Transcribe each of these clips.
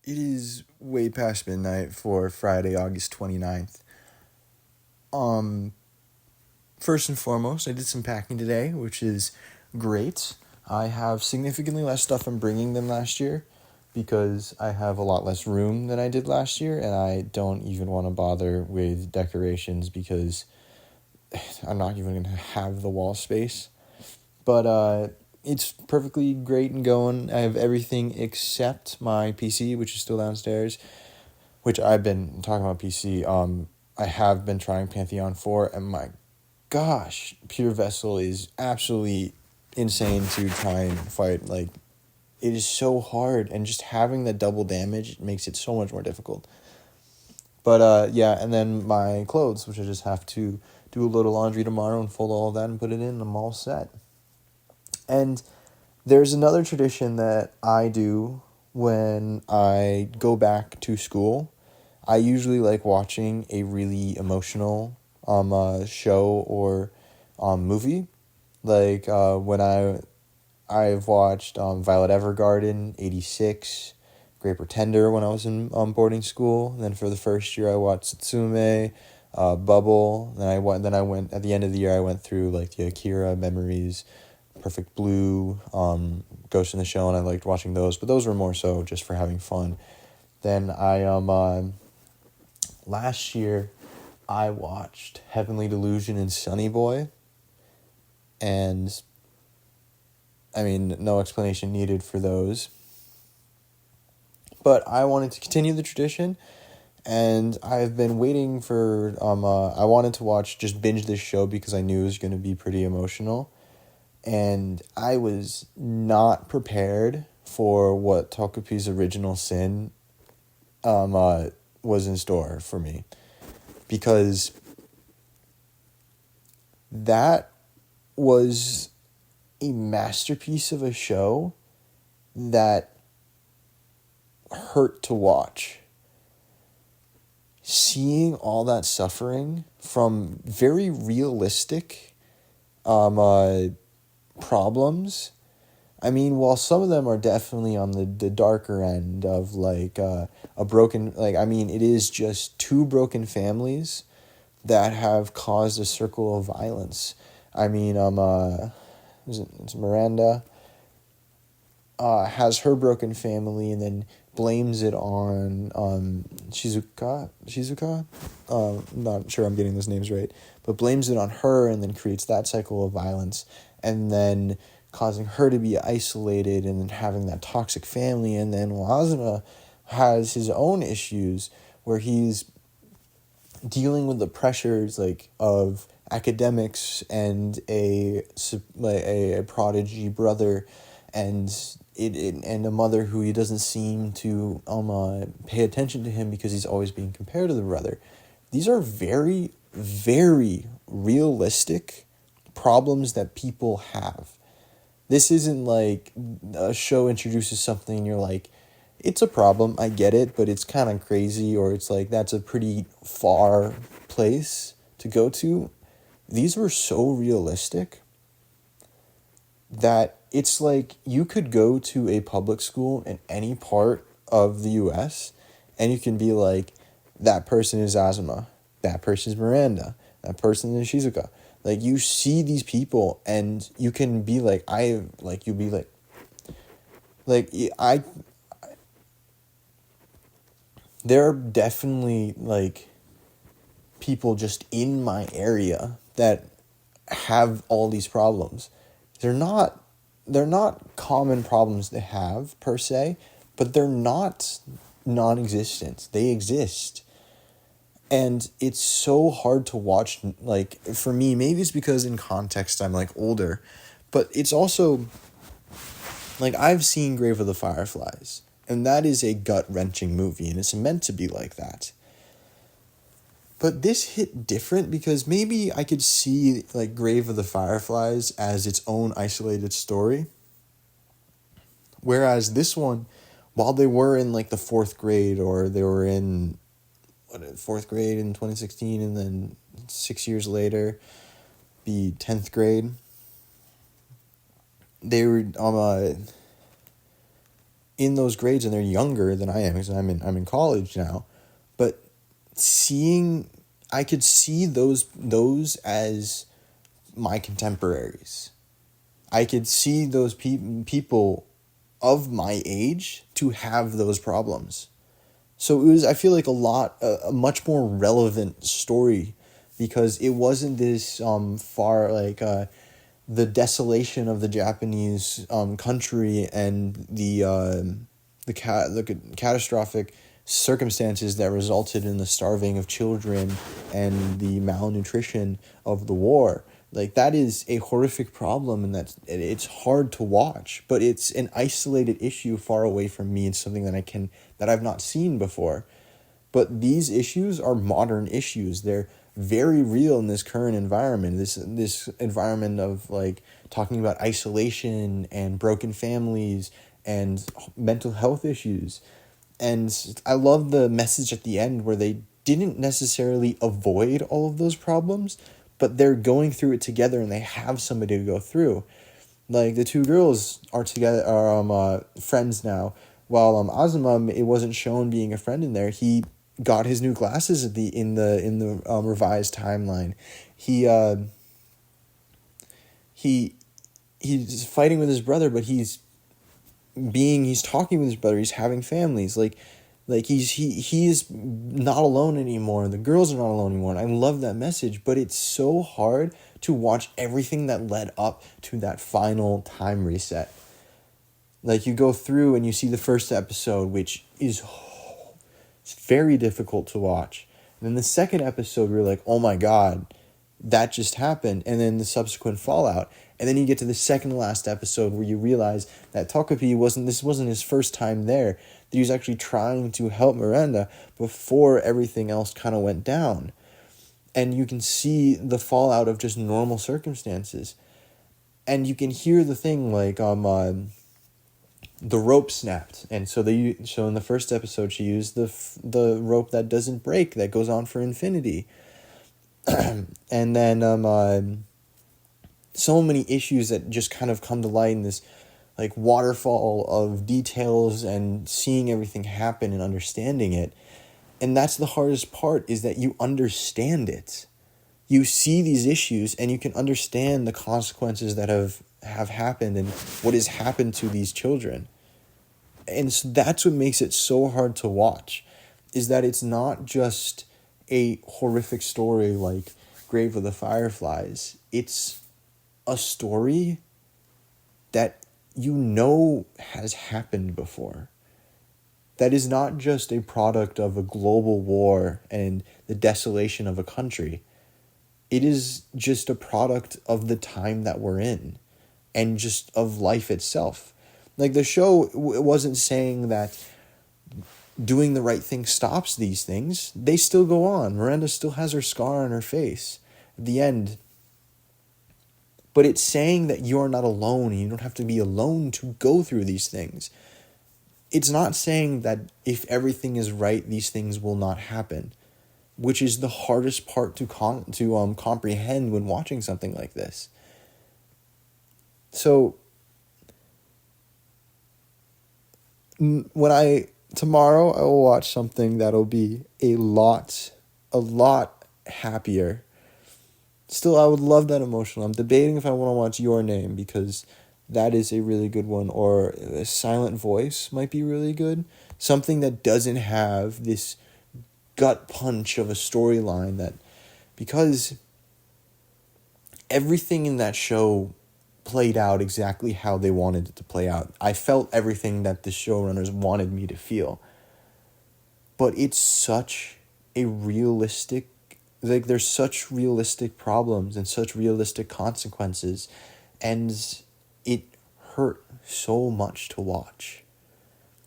It is way past midnight for Friday, August 29th. Um, First and foremost, I did some packing today, which is great. I have significantly less stuff I'm bringing than last year because I have a lot less room than I did last year, and I don't even want to bother with decorations because I'm not even going to have the wall space. But it's perfectly great and going. I have everything except my PC, which is still downstairs, which I've been talking about PC. I have been trying Pantheon 4, and my gosh, Pure Vessel is absolutely insane to try and fight. Like, it is so hard, and just having the double damage makes it so much more difficult. But yeah, and then my clothes, which I just have to do a load of laundry tomorrow and fold all of that and put it in, and I'm all set. And there's another tradition that I do when I go back to school. I usually like watching a really emotional show or movie. Like when I've watched Violet Evergarden, 86, Great Pretender when I was in boarding school. And then for the first year I watched Satsume, Bubble. Then I went at the end of the year I went through like the Akira memories, Perfect Blue, Ghost in the Shell, and I liked watching those. But those were more so just for having fun. Then last year I watched Heavenly Delusion and Sunny Boy. And I mean, no explanation needed for those. But I wanted to continue the tradition, and I've been waiting for I wanted to just binge this show because I knew it was going to be pretty emotional. And I was not prepared for what Tokupi's Original Sin was in store for me. Because that was a masterpiece of a show that hurt to watch. Seeing all that suffering from very realistic problems. I mean, while some of them are definitely on the darker end of like a broken, like, I mean, it is just two broken families that have caused a circle of violence. I mean, it's Miranda has her broken family and then blames it on Shizuka. I'm not sure I'm getting those names right, but blames it on her and then creates that cycle of violence, and then causing her to be isolated and then having that toxic family. And then Wazuma has his own issues where he's dealing with the pressures like of academics and a prodigy brother, and and a mother who he doesn't seem to pay attention to him because he's always being compared to the brother. These are very, very realistic problems that people have. This isn't like a show introduces something and you're like, it's a problem, I get it, but it's kind of crazy, or it's like, that's a pretty far place to go to. These were so realistic that it's like you could go to a public school in any part of the US and you can be like, that person is Azuma, that person is Miranda, that person is Shizuka. Like, you see these people and you can be like, you'll be like, there are definitely like people just in my area that have all these problems. They're not common problems to have per se, but they're not non-existent. They exist. And it's so hard to watch, like, for me, maybe it's because in context I'm like older, but it's also like, I've seen Grave of the Fireflies, and that is a gut-wrenching movie, and it's meant to be like that. But this hit different because maybe I could see like Grave of the Fireflies as its own isolated story. Whereas this one, while they were in like the fourth grade, or they were in fourth grade in 2016, and then 6 years later, the 10th grade, they were in those grades and they're younger than I am because I'm in college now, but seeing I could see those as my contemporaries. I could see those people of my age to have those problems. So it was, I feel like, a much more relevant story because it wasn't this far, like, the desolation of the Japanese country and the catastrophic circumstances that resulted in the starving of children and the malnutrition of the war. Like, that is a horrific problem, and it's hard to watch, but it's an isolated issue far away from me. It's something that I've not seen before. But these issues are modern issues. They're very real in this current environment. This environment of, like, talking about isolation and broken families and mental health issues. And I love the message at the end where they didn't necessarily avoid all of those problems, but they're going through it together and they have somebody to go through. Like, the two girls are friends now. While Azuma, it wasn't shown being a friend in there. He got his new glasses in the revised timeline. He's fighting with his brother, but he's talking with his brother. He's having families. Like he is not alone anymore. The girls are not alone anymore. And I love that message, but it's so hard to watch everything that led up to that final time reset. Like, you go through and you see the first episode, which is it's very difficult to watch. And then the second episode, we're like, oh my God, that just happened. And then the subsequent fallout. And then you get to the second to last episode where you realize that Togepi wasn't his first time there. That he was actually trying to help Miranda before everything else kind of went down. And you can see the fallout of just normal circumstances. And you can hear the thing like the rope snapped, and so in the first episode she used the rope that doesn't break, that goes on for infinity. And then so many issues that just kind of come to light in this, like, waterfall of details and seeing everything happen and understanding it. And that's the hardest part, is that you understand it. You see these issues and you can understand the consequences that have happened and what has happened to these children. And so that's what makes it so hard to watch, is that it's not just a horrific story like Grave of the Fireflies. It's a story that has happened before. That is not just a product of a global war and the desolation of a country. It is just a product of the time that we're in and just of life itself. Like, the show wasn't saying that doing the right thing stops these things. They still go on. Miranda still has her scar on her face at the end. But it's saying that you're not alone and you don't have to be alone to go through these things. It's not saying that if everything is right, these things will not happen, which is the hardest part to comprehend when watching something like this. So tomorrow I will watch something that'll be a lot happier. Still, I would love that emotional. I'm debating if I want to watch Your Name, because that is a really good one, or A Silent Voice might be really good. Something that doesn't have this gut punch of a storyline, because everything in that show played out exactly how they wanted it to play out. I felt everything that the showrunners wanted me to feel. But it's such a realistic, like, there's such realistic problems and such realistic consequences, and it hurt so much to watch.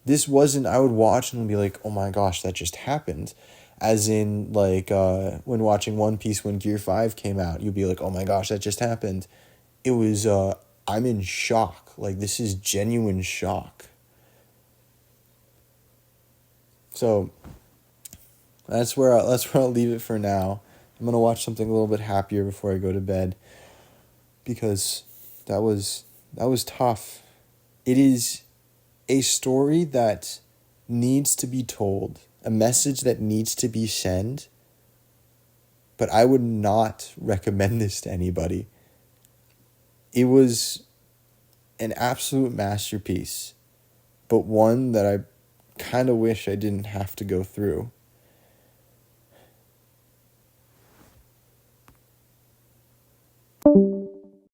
This wasn't, I would watch and be like, oh my gosh, that just happened. As in, like, when watching One Piece when Gear 5 came out, you'd be like, oh my gosh, that just happened. It was, I'm in shock. Like, this is genuine shock. So, that's where I'll leave it for now. I'm going to watch something a little bit happier before I go to bed, because that was tough. It is a story that needs to be told, a message that needs to be sent, but I would not recommend this to anybody. It was an absolute masterpiece, but one that I kind of wish I didn't have to go through.